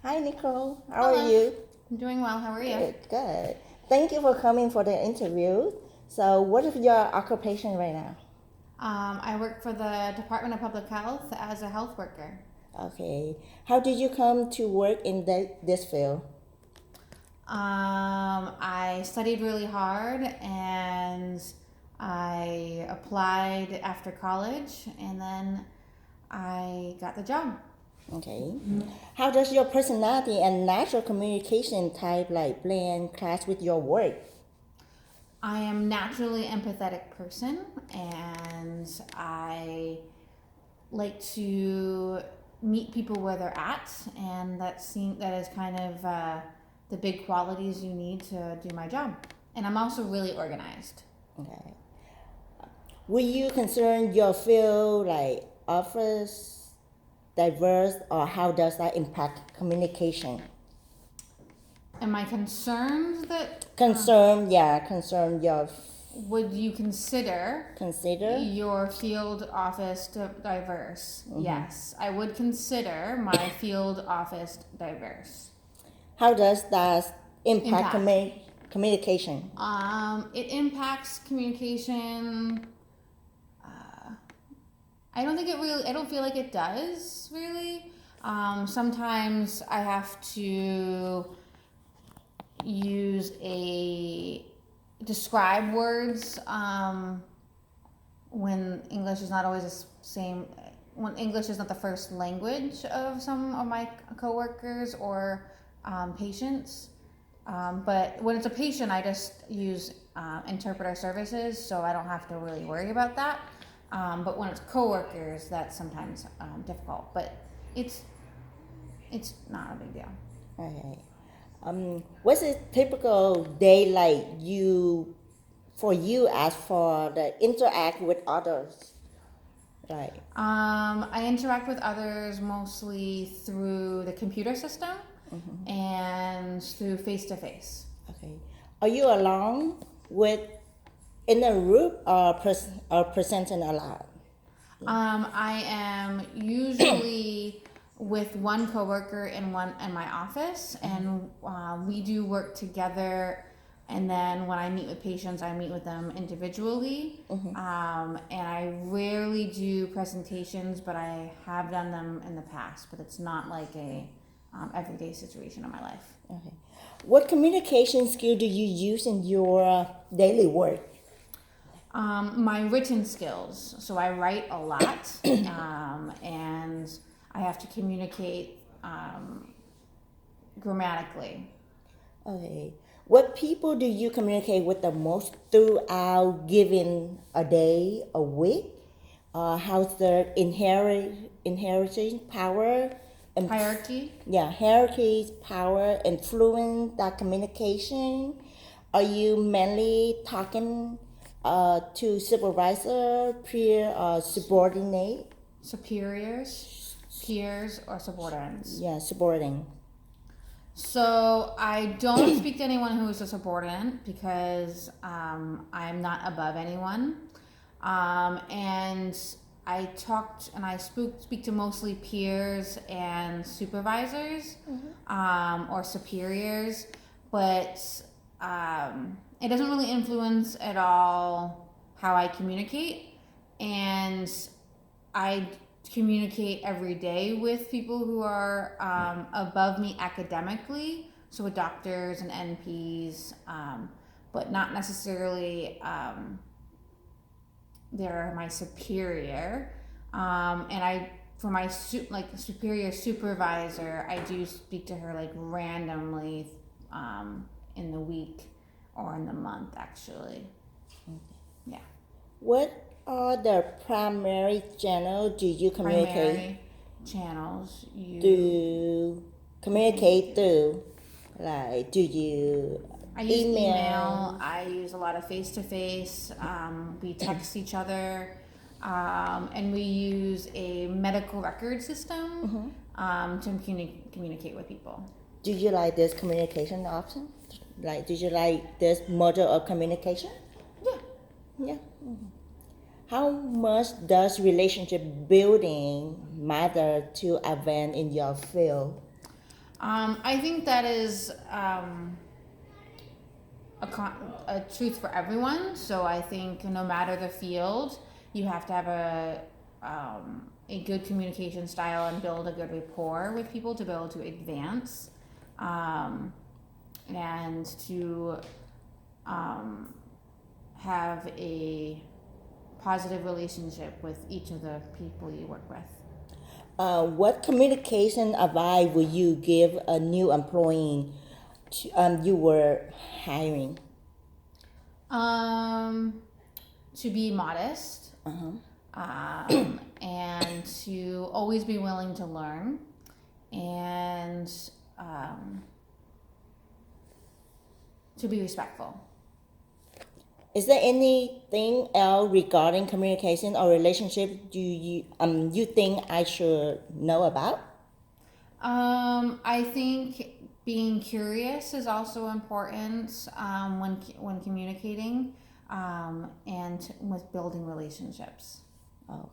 Hi, Nicole. How are Hello. you? I'm doing well. How are you? Good, good. Thank you for coming for the interview. So, what is your occupation right now? I work for the Department of Public Health as a health worker. Okay. How did you come to work in this field? I studied really hard and I applied after college and then I got the job. Okay. How does your personality and natural communication type like blend class with your work? I am naturally empathetic person and I like to meet people where they're at, and that is kind of the big qualities you need to do my job. And I'm also really organized. Okay. Will you concern your field like offers diverse or how does that impact communication? Am I concerned that Concern your would you consider. your field office diverse? Yes, I would consider my field office diverse. How does that impact Impact. communication? It impacts communication. I don't think it really. I don't feel like it does really. Sometimes I have to use a describe words when English is not always the same. When English is not the first language of some of my coworkers or patients. But when it's a patient, I just use interpreter services, so I don't have to really worry about that. But when it's coworkers, that's sometimes difficult. But it's it's not a big deal. Okay. What's a typical day like you for you as for the interact with others? Right. I interact with others mostly through the computer system and through face to face. Okay. Are you alone with in a group or or presenting a lot? I am usually with one coworker in my office, and we do work together. And then when I meet with patients, I meet with them individually. And I rarely do presentations, but I have done them in the past. But it's not like a everyday situation in my life. Okay. What communication skill do you use in your daily work? My written skills. So I write a lot, and I have to communicate grammatically. Okay. What people do you communicate with the most throughout given a day, a week? How's the inheriting power and Hierarchy. hierarchies, power, influence that communication? Are you mainly talking to supervisor, peer, or subordinate? Superiors, peers, or subordinates. Yeah, subordinate. So I don't speak to anyone who is a subordinate because I'm not above anyone. And I speak to mostly peers and supervisors or superiors, but it doesn't really influence at all how I communicate. And I communicate every day with people who are above me academically, so with doctors and NPs, but not necessarily they're my superior. And for my superior supervisor, I do speak to her like randomly in the week or in the month, actually. Yeah. What are the primary channel do you communicate Primary channels to communicate through? Like, do you I use email. email? I use a lot of face to face. We text each other, and we use a medical record system to communicate with people. Do you like this communication option? Like, do you like this model of communication? Yeah. Yeah. How much does relationship building matter to advance in your field? I think that is a truth for everyone. So I think no matter the field, you have to have a good communication style and build a good rapport with people to be able to advance, and to um, have a positive relationship with each of the people you work with. What communication advice would you give a new employee you were hiring? To be modest, and to always be willing to learn, and to be respectful. Is there anything else regarding communication or relationship you think I should know about? I think being curious is also important, when communicating, and with building relationships. Oh.